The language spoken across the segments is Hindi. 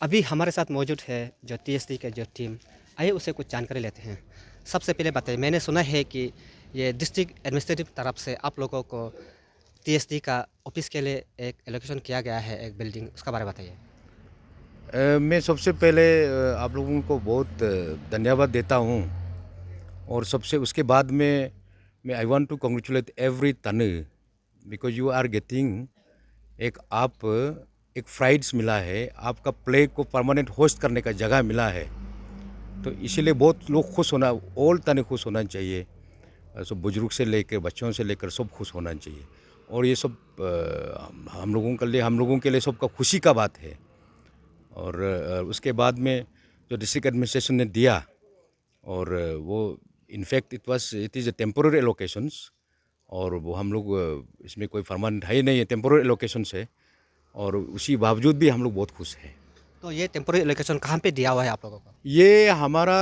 अभी हमारे साथ मौजूद है जो टीएसडी का जो टीम। आइए उससे कुछ जानकारी लेते हैं। सबसे पहले बताइए, मैंने सुना है कि ये डिस्ट्रिक्ट एडमिनिस्ट्रेटिव तरफ से आप लोगों को टीएसडी का ऑफिस के लिए एक एलोकेशन किया गया है, एक बिल्डिंग, उसका बारे में बताइए। मैं सबसे पहले आप लोगों को बहुत धन्यवाद देता हूँ और सबसे उसके बाद में मैं I want to congratulate every Tanu because you are getting एक आप एक फ्राइड्स मिला है, आपका प्ले को परमानेंट होस्ट करने का जगह मिला है। तो इसीलिए बहुत लोग खुश होना, ऑल तने खुश होना चाहिए। सब बुजुर्ग से लेकर बच्चों से लेकर सब खुश होना चाहिए। और ये सब हम लोगों के लिए सबका खुशी का बात है। और उसके बाद में जो डिस्ट्रिक्ट एडमिनिस्ट्रेशन ने दिया और वो in fact it is a temporary allocations. और वो हम लोग इसमें कोई फरमानंट है ही नहीं है, टेम्पोररी एलोकेशंस है। और उसी बावजूद भी हम लोग बहुत खुश हैं। तो ये टेम्पोररी एलोकेशन कहाँ पे दिया हुआ है आप लोगों को? ये हमारा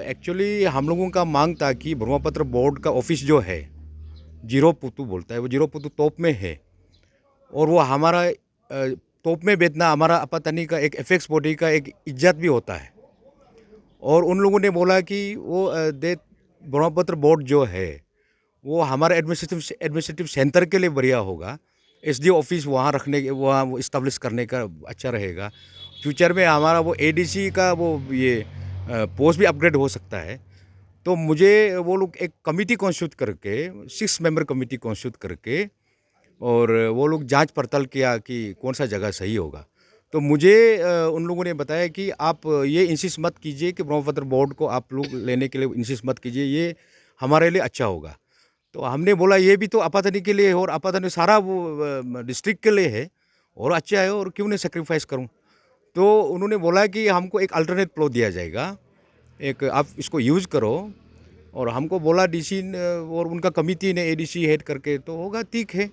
एक्चुअली हम लोगों का मांग था कि ब्रह्मपुत्र बोर्ड का ऑफिस जो है जीरो पुतु बोलता है, वो जीरो पुतु तोप में है। और वो हमारा तोप में बेचना हमारा अपतनी का एक एफेक्स बॉडी का एक इज्जत भी होता है। और उन लोगों ने बोला कि वो दे ब्रह्मपुत्र बोर्ड जो है वो हमारा एडमिनिस्ट्रेटिव सेंटर के लिए बढ़िया होगा। एसडीओ ऑफिस वहाँ रखने वहाँ इस्टेब्लिश करने का अच्छा रहेगा। फ्यूचर में हमारा वो एडीसी का वो ये पोस्ट भी अपग्रेड हो सकता है। तो मुझे वो लोग एक कमेटी कॉन्स्टिट्यूट करके 6 मेंबर कमेटी कॉन्स्टिट्यूट करके और वो लोग जांच पड़ताल किया कि कौन सा जगह सही होगा। तो मुझे उन लोगों ने बताया कि आप ये इंसिस्ट मत कीजिए कि ब्रह्मपुत्र बोर्ड को आप लोग लेने के लिए इंसिस्ट मत कीजिए, ये हमारे लिए अच्छा होगा। तो हमने बोला ये भी तो आपातनी के लिए है और आपातनी सारा वो डिस्ट्रिक्ट के लिए है और अच्छा है, और क्यों नहीं सेक्रीफाइस करूं। तो उन्होंने बोला कि हमको एक अल्टरनेट प्लॉट दिया जाएगा, एक आप इसको यूज़ करो। और हमको बोला डीसी और उनका कमिटी ने एडीसी हेड करके तो होगा, ठीक है।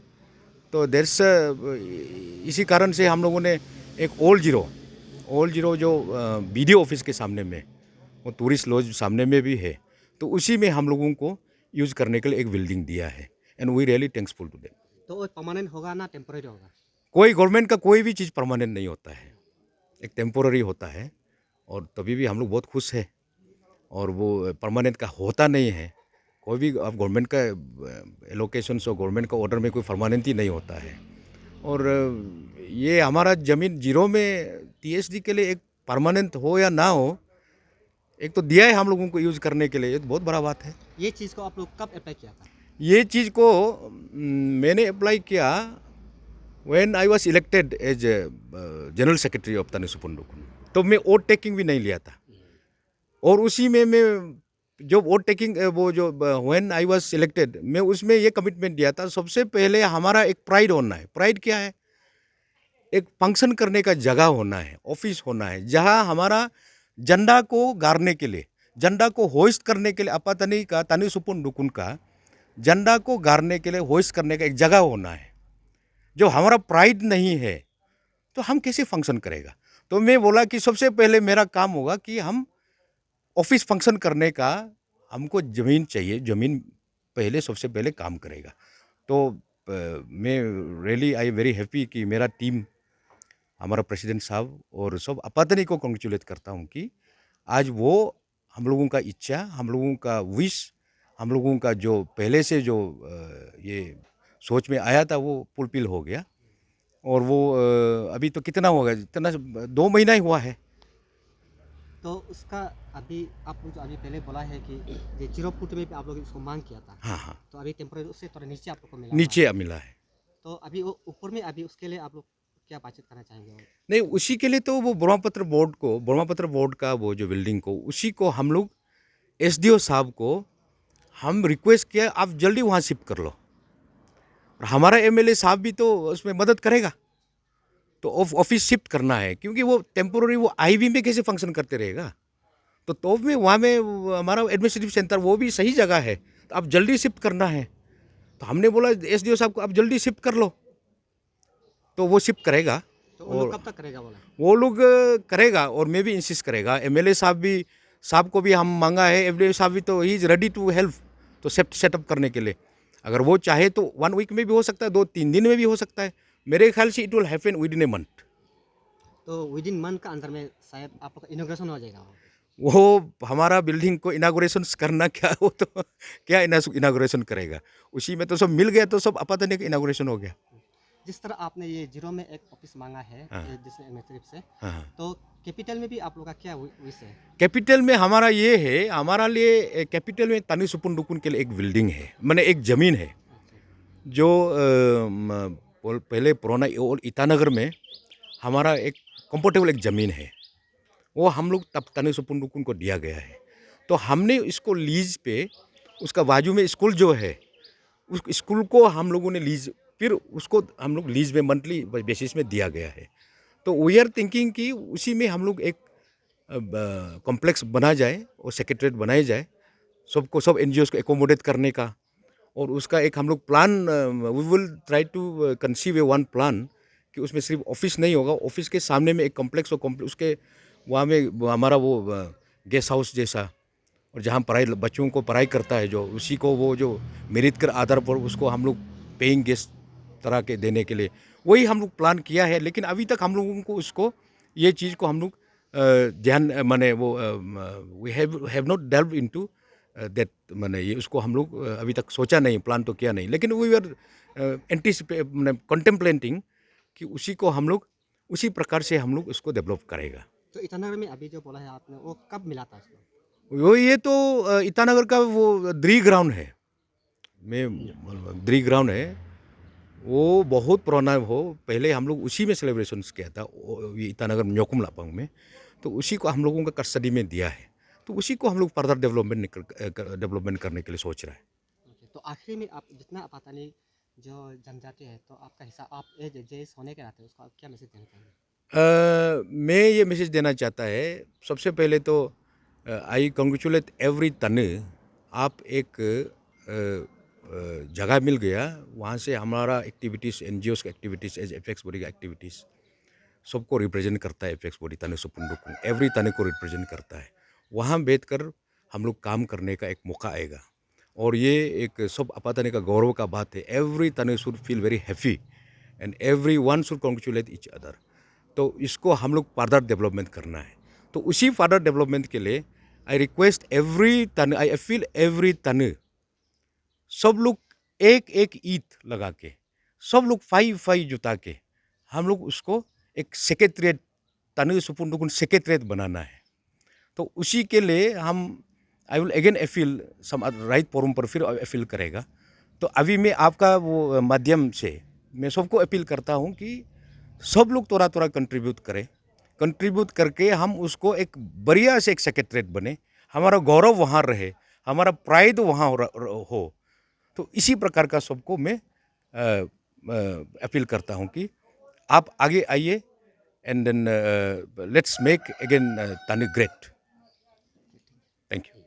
तो देर्स इसी कारण से हम लोगों ने एक ओल्ड जीरो जो बीडीओ ऑफिस के सामने में, वो टूरिस्ट लॉज सामने में भी है, तो उसी में हम लोगों को यूज़ करने के लिए एक बिल्डिंग दिया है। And we really thankful to them. तो वो परमानेंट होगा ना टेम्पोररी होगा? कोई गवर्नमेंट का कोई भी चीज़ परमानेंट नहीं होता है, एक टेम्पोररी होता है। और तभी भी हम लोग बहुत खुश हैं। और वो परमानेंट का होता नहीं है। कोई भी अब गवर्नमेंट का एलोकेशन और गवर्नमेंट का ऑर्डर में कोई परमानेंट ही नहीं होता है। और ये हमारा ज़मीन जीरो में टीएसडी के लिए एक परमानेंट हो या ना हो, एक तो दिया है हम लोगों को यूज़ करने के लिए, ये तो बहुत बड़ा बात है। ये चीज़ को आप लोग कब अप्लाई किया था? ये चीज़ को मैंने अप्लाई किया when I was elected as general secretary of तने सुपुंडुकुन। तो मैं वोट टेकिंग भी नहीं लिया था। और उसी में मैं जो वोट टेकिंग वो जो व्हेन आई वाज सिलेक्टेड, मैं उसमें ये कमिटमेंट दिया था, सबसे पहले हमारा एक प्राइड होना है। प्राइड क्या है? एक फंक्शन करने का जगह होना है, ऑफिस होना है, जहां हमारा झंडा को गाड़ने के लिए, झंडा को होइस्ट करने के लिए, अपातनी का तनी सुपुन डुकुन का झंडा को गाड़ने के लिए होइस्ट करने का एक जगह होना है। जो हमारा प्राइड नहीं है तो हम कैसे फंक्शन करेगा? तो मैं बोला कि सबसे पहले मेरा काम होगा कि हम ऑफिस फंक्शन करने का, हमको ज़मीन चाहिए, ज़मीन पहले सबसे पहले काम करेगा। तो मैं रियली आई वेरी हैप्पी कि मेरा टीम, हमारा प्रेसिडेंट साहब और सब अपातनी को कॉन्ग्रेचुलेट करता हूँ कि आज वो हम लोगों का इच्छा, हम लोगों का विश, हम लोगों का जो पहले से जो ये सोच में आया था वो फुलफिल हो गया। और वो अभी तो कितना होगा, इतना 2 महीना ही हुआ है। तो उसका अभी आप जो अभी पहले बोला है कि ये 0 फुट में भी आप लोग इसको मांग किया था। हाँ हाँ, तो अभी टेम्पोररी उससे थोड़ा नीचे आप लोग को मिला हुआ है। नीचे मिला है। तो अभी वो ऊपर में, अभी उसके लिए आप लोग क्या बातचीत करना चाहेंगे? और नहीं, उसी के लिए तो वो ब्रह्मपुत्र बोर्ड का वो जो बिल्डिंग को, उसी को हम लोग एसडीओ साहब को हम रिक्वेस्ट किया, आप जल्दी वहाँ शिफ्ट कर लो। और हमारा एमएलए साहब भी तो उसमें मदद करेगा। तो ऑफिस शिफ्ट करना है, क्योंकि वो टेम्पोररी वो आईबी में कैसे फंक्शन करते रहेगा। तो तोप में वहाँ में हमारा एडमिनिस्ट्रेटिव सेंटर वो भी सही जगह है, तो अब जल्दी शिफ्ट करना है। तो हमने बोला एसडीओ साहब को आप जल्दी शिफ्ट कर लो, तो वो शिफ्ट करेगा। तो वो लोग और कब तक करेगा बोला? वो लोग करेगा और मैं भी इंसिस्ट करेगा। एमएलए साहब को भी हम मांगा है, एमएलए साहब भी तो he is ready to help, तो सेटअप करने के लिए। अगर वो चाहे तो 1 वीक में भी हो सकता है, 2-3 दिन में भी हो सकता है। मेरे ख्याल से it will happen with in a month. तो विद इन मंथ का अंदर में शायद आप लोग का इनॉग्रेशन हो जाएगा। वो हमारा बिल्डिंग को इनागोरेशन करना क्या, वो तो क्या इनागोरेशन करेगा, उसी में तो सब मिल गया तो सब आपातने का इनागोरेशन हो गया। जिस तरह आपने ये जीरो में एक ऑफिस मांगा है हाँ जिसने एडमिनिस्ट्रेटिव से, हाँ हाँ। तो कैपिटल में भी आप लोग का क्या विश है? कैपिटल में हमारा ये है, हमारा लिए कैपिटल में तानी सुपुन डुकुन के लिए एक बिल्डिंग है, मैंने एक ज़मीन है अच्छा। जो पहले पुराना और ईटानगर में हमारा एक कंफर्टेबल एक ज़मीन है, वो हम लोग तब तानी सुपुन डुकुन को दिया गया है। तो हमने इसको लीज पे, उसका बाजू में स्कूल जो है, उस स्कूल को हम लोगों ने लीज, फिर उसको हम लोग लीज में मंथली बेसिस में दिया गया है। तो वी आर थिंकिंग कि उसी में हम लोग एक कॉम्प्लेक्स बना जाए और सेक्रेटरीट बनाया जाए, सबको सब एनजीओस को एकोमोडेट करने का। और उसका एक हम लोग plan, we will try to conceive a one plan कि उसमें सिर्फ ऑफिस नहीं होगा, ऑफिस के सामने में एक कॉम्प्लेक्स और कॉम्प्लेक्स उसके वहाँ में हमारा वो गेस्ट हाउस जैसा, और जहाँ पढ़ाई बच्चों को पढ़ाई करता है जो, उसी को वो जो मेरिट कर आधार पर उसको हम लोग पेइंग गेस्ट तरह के देने के लिए वही हम लोग प्लान किया है। लेकिन अभी तक हम लोगों को उसको ये चीज़ को हम लोग ध्यान माने वो we have not delve into that, माने ये उसको हम लोग अभी तक सोचा नहीं, प्लान तो किया नहीं, लेकिन वी आर एंटिसिपेट माने कॉन्टेम्पलेटिंग कि उसी को हम लोग उसी प्रकार से हम लोग उसको डेवलप करेगा। तो ईटानगर में अभी जो बोला है आपने, वो कब मिला था उसको? वो ये तो ईटानगर का वो द्री ग्राउंड है, मैं द्री ग्राउंड है, वो बहुत पुराना हो, पहले हम लोग उसी में सेलिब्रेशंस किया था, ये ईटानगर न्योकुम लापंग में, तो उसी को हम लोगों का कस्टडी में दिया है, तो उसी को हम लोग फर्दर डेवलपमेंट करने के लिए सोच रहे हैं। ओके, तो आखिरी में आप जितना आपातानी जो जनजाति है, तो आपका हिस्सा आप एज जेस होने के नाते उसको आप क्या मैसेज देना चाहेंगे? मैं ये मैसेज देना चाहता है, सबसे पहले तो आई कंग्रेचुलेट एवरी तने, आप एक जगह मिल गया, वहाँ से हमारा एक्टिविटीज़, एनजीओस का एक्टिविटीज़, एज एफेक्स बॉडी का एक्टिविटीज़ सबको रिप्रेजेंट करता है। एफेक्स बॉडी तने सुपुंडुकुन एवरी तने को रिप्रेजेंट करता है, वहाँ बैठकर हम लोग काम करने का एक मौका आएगा, और ये एक सब आपातने का गौरव का बात है। एवरी तने should feel very happy and every one should congratulate each other. तो इसको हम लोग फर्दर डेवलपमेंट करना है, तो उसी फर्दर डेवलपमेंट के लिए आई रिक्वेस्ट एवरी तने, आई फील एवरी तने, सब लोग एक एक ईद लगा के, सब लोग फाइव फाइव जुटा के हम लोग उसको एक सेक्रेटरीट, तने सुपुंडुकुन सेक्रेटरीट बनाना है। तो उसी के लिए हम I will again appeal some right forum पर फिर अपील करेगा। तो अभी मैं आपका वो माध्यम से मैं सबको अपील करता हूँ कि सब लोग थोड़ा थोड़ा कंट्रीब्यूट करें, कंट्रीब्यूट करके हम उसको एक बढ़िया से एक सेक्रेटरीट बने, हमारा गौरव वहाँ रहे, हमारा प्राइड वहाँ हो। तो इसी प्रकार का सबको मैं अपील करता हूँ कि आप आगे आइए and then let's make again Tani great. Thank you.